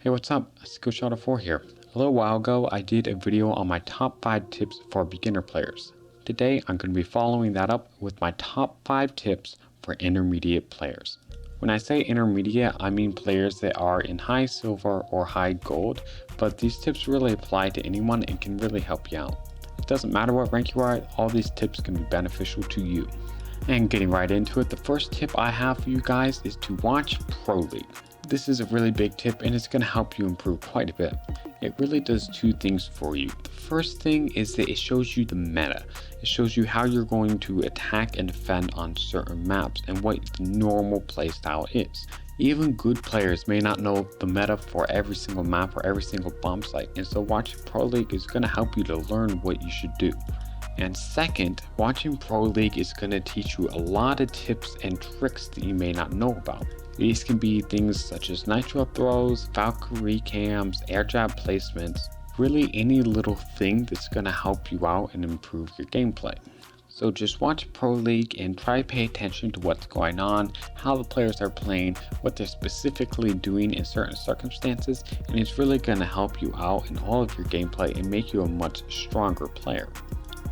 Hey, what's up? Skillshot04 here. A little while ago, I did a video on my top 5 tips for beginner players. Today, I'm going to be following that up with my top 5 tips for intermediate players. When I say intermediate, I mean players that are in high silver or high gold, but these tips really apply to anyone and can really help you out. It doesn't matter what rank you are, all these tips can be beneficial to you. And getting right into it, the first tip I have for you guys is to watch Pro League. This is a really big tip and it's going to help you improve quite a bit. It really does two things for you. The first thing is that it shows you the meta. It shows you how you're going to attack and defend on certain maps and what the normal playstyle is. Even good players may not know the meta for every single map or every single bomb site, and so watching Pro League is going to help you to learn what you should do. And second, watching Pro League is going to teach you a lot of tips and tricks that you may not know about. These can be things such as nitro throws, Valkyrie cams, air jab placements, really any little thing that's going to help you out and improve your gameplay. So just watch Pro League and try to pay attention to what's going on, how the players are playing, what they're specifically doing in certain circumstances, and it's really going to help you out in all of your gameplay and make you a much stronger player.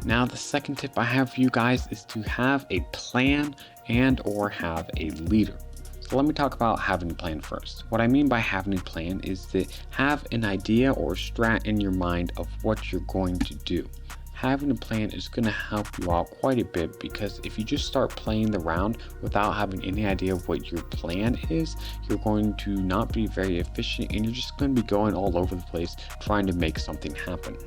Now the second tip I have for you guys is to have a plan and or have a leader. So let me talk about having a plan first. What I mean by having a plan is that have an idea or strat in your mind of what you're going to do. Having a plan is going to help you out quite a bit, because if you just start playing the round without having any idea of what your plan is, you're going to not be very efficient and you're just going to be going all over the place trying to make something happen.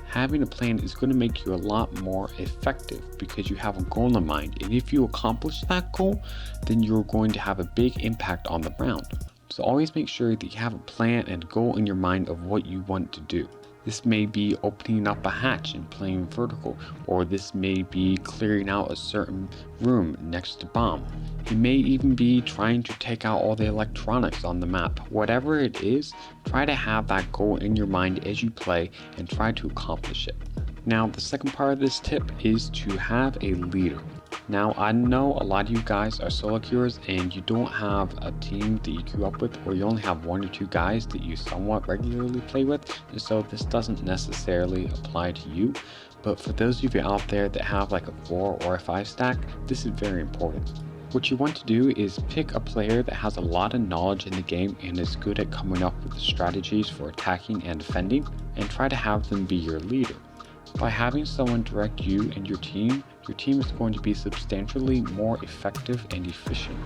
Having a plan is going to make you a lot more effective because you have a goal in mind, and if you accomplish that goal, then you're going to have a big impact on the round. So always make sure that you have a plan and goal in your mind of what you want to do. This may be opening up a hatch and playing vertical, or this may be clearing out a certain room next to bomb. It may even be trying to take out all the electronics on the map. Whatever it is, try to have that goal in your mind as you play and try to accomplish it. Now the second part of this tip is to have a leader. Now I know a lot of you guys are solo queuers and you don't have a team that you queue up with, or you only have 1 or 2 guys that you somewhat regularly play with, and so this doesn't necessarily apply to you. But for those of you out there that have like a 4 or a 5 stack, this is very important. What you want to do is pick a player that has a lot of knowledge in the game and is good at coming up with the strategies for attacking and defending, and try to have them be your leader. By having someone direct you and your team is going to be substantially more effective and efficient.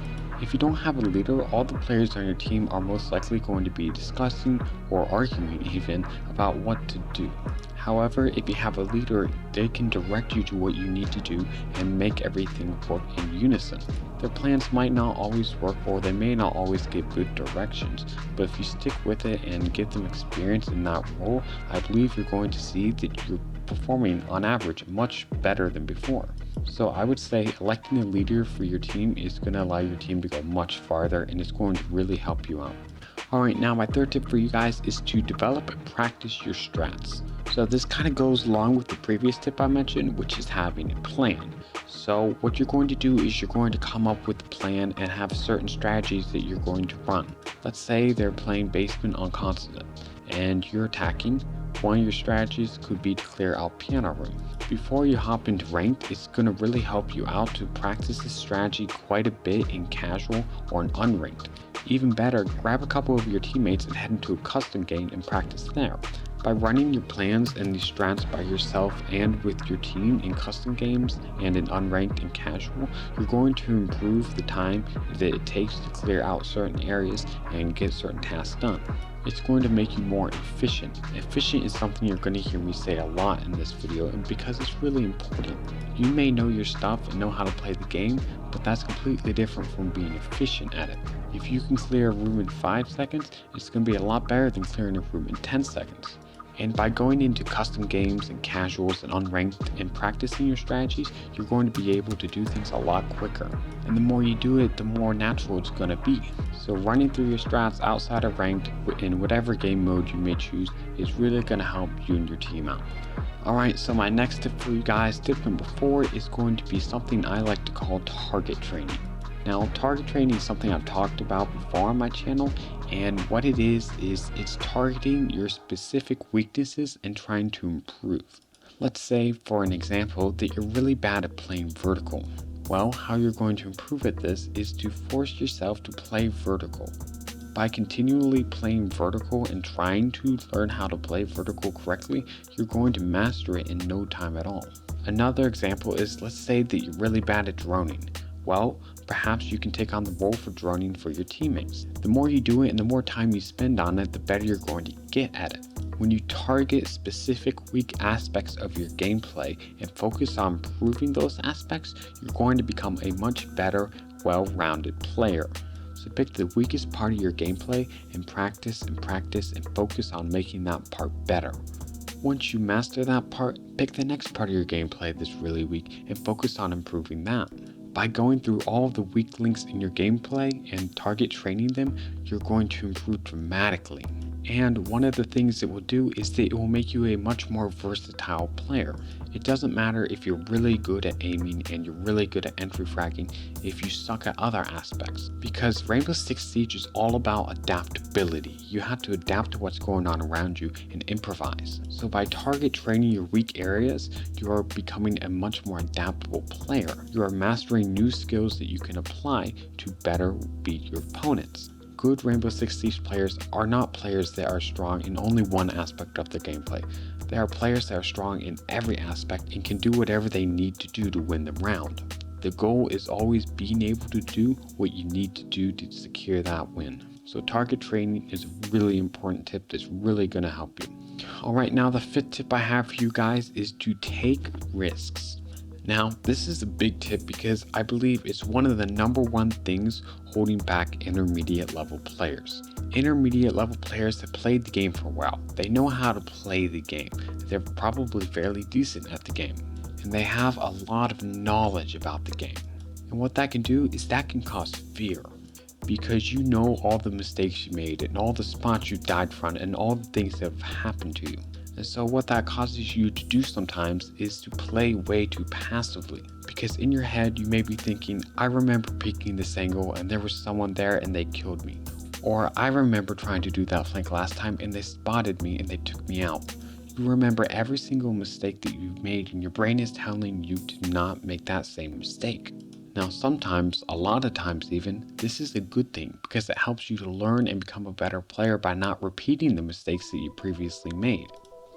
If you don't have a leader, all the players on your team are most likely going to be discussing or arguing even about what to do. However, if you have a leader, they can direct you to what you need to do and make everything work in unison. Their plans might not always work, or they may not always give good directions, but if you stick with it and give them experience in that role, I believe you're going to see that you're performing on average much better than before. So I would say electing a leader for your team is going to allow your team to go much farther, and it's going to really help you out. Alright, now my third tip for you guys is to develop and practice your strats. So this kind of goes along with the previous tip I mentioned, which is having a plan. So what you're going to do is you're going to come up with a plan and have certain strategies that you're going to run. Let's say they're playing basement on continent and you're attacking. One of your strategies could be to clear out piano room. Before you hop into ranked, it's going to really help you out to practice this strategy quite a bit in casual or in unranked. Even better, grab a couple of your teammates and head into a custom game and practice there. By running your plans and these strats by yourself and with your team in custom games and in unranked and casual, you're going to improve the time that it takes to clear out certain areas and get certain tasks done. It's going to make you more efficient. Efficient is something you're going to hear me say a lot in this video, and because it's really important. You may know your stuff and know how to play the game, but that's completely different from being efficient at it. If you can clear a room in 5 seconds, it's going to be a lot better than clearing a room in 10 seconds. And by going into custom games and casuals and unranked and practicing your strategies, you're going to be able to do things a lot quicker. And the more you do it, the more natural it's going to be. So running through your strats outside of ranked in whatever game mode you may choose is really going to help you and your team out. Alright, so my next tip for you guys, tip number 4, is going to be something I like to call target training. Now, target training is something I've talked about before on my channel, and what it is it's targeting your specific weaknesses and trying to improve. Let's say, for an example, that you're really bad at playing vertical. Well, how you're going to improve at this is to force yourself to play vertical. By continually playing vertical and trying to learn how to play vertical correctly, you're going to master it in no time at all. Another example is, let's say that you're really bad at droning. Well, perhaps you can take on the role for droning for your teammates. The more you do it and the more time you spend on it, the better you're going to get at it. When you target specific weak aspects of your gameplay and focus on improving those aspects, you're going to become a much better, well-rounded player. So pick the weakest part of your gameplay and practice and focus on making that part better. Once you master that part, pick the next part of your gameplay that's really weak and focus on improving that. By going through all of the weak links in your gameplay and target training them, you're going to improve dramatically. And one of the things it will do is that it will make you a much more versatile player. It doesn't matter if you're really good at aiming and you're really good at entry fragging if you suck at other aspects. Because Rainbow Six Siege is all about adaptability. You have to adapt to what's going on around you and improvise. So by target training your weak areas, you are becoming a much more adaptable player. You are mastering new skills that you can apply to better beat your opponents. Good Rainbow Six Siege players are not players that are strong in only one aspect of their gameplay. They are players that are strong in every aspect and can do whatever they need to do to win the round. The goal is always being able to do what you need to do to secure that win. So target training is a really important tip that's really going to help you. Alright, now the fifth tip I have for you guys is to take risks. Now, this is a big tip because I believe it's one of the #1 things holding back intermediate level players. Intermediate level players have played the game for a while. They know how to play the game. They're probably fairly decent at the game. And they have a lot of knowledge about the game. And what that can do is that can cause fear. Because you know all the mistakes you made and all the spots you died from and all the things that have happened to you. And so what that causes you to do sometimes is to play way too passively. Because in your head you may be thinking, I remember peeking this angle and there was someone there and they killed me. Or I remember trying to do that flank last time and they spotted me and they took me out. You remember every single mistake that you've made and your brain is telling you to not make that same mistake. Now sometimes, a lot of times even, this is a good thing because it helps you to learn and become a better player by not repeating the mistakes that you previously made.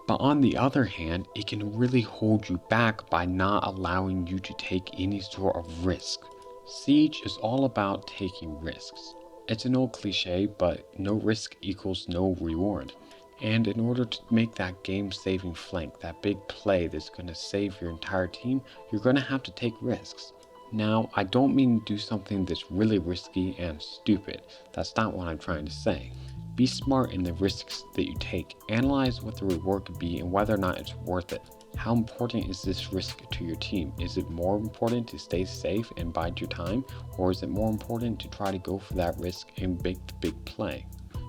But on the other hand, it can really hold you back by not allowing you to take any sort of risk. Siege is all about taking risks. It's an old cliche, but no risk equals no reward. And in order to make that game-saving flank, that big play that's going to save your entire team, you're going to have to take risks. Now, I don't mean to do something that's really risky and stupid. That's not what I'm trying to say. Be smart in the risks that you take. Analyze what the reward could be and whether or not it's worth it. How important is this risk to your team? Is it more important to stay safe and bide your time? Or is it more important to try to go for that risk and make the big play?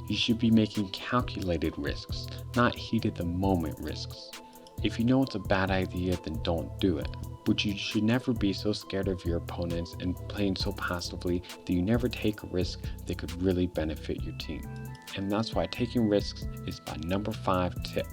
You should be making calculated risks, not heat at the moment risks. If you know it's a bad idea, then don't do it. But you should never be so scared of your opponents and playing so passively that you never take a risk that could really benefit your team. And that's why taking risks is my #5 tip.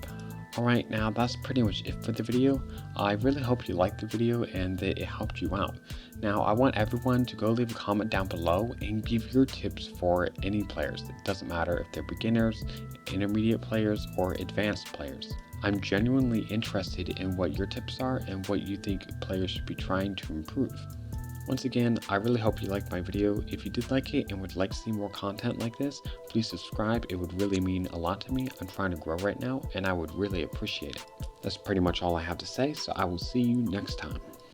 Alright, now that's pretty much it for the video. I really hope you liked the video and that it helped you out. Now I want everyone to go leave a comment down below and give your tips for any players. It doesn't matter if they're beginners, intermediate players, or advanced players. I'm genuinely interested in what your tips are and what you think players should be trying to improve. Once again, I really hope you liked my video. If you did like it and would like to see more content like this, please subscribe. It would really mean a lot to me. I'm trying to grow right now and I would really appreciate it. That's pretty much all I have to say, so I will see you next time.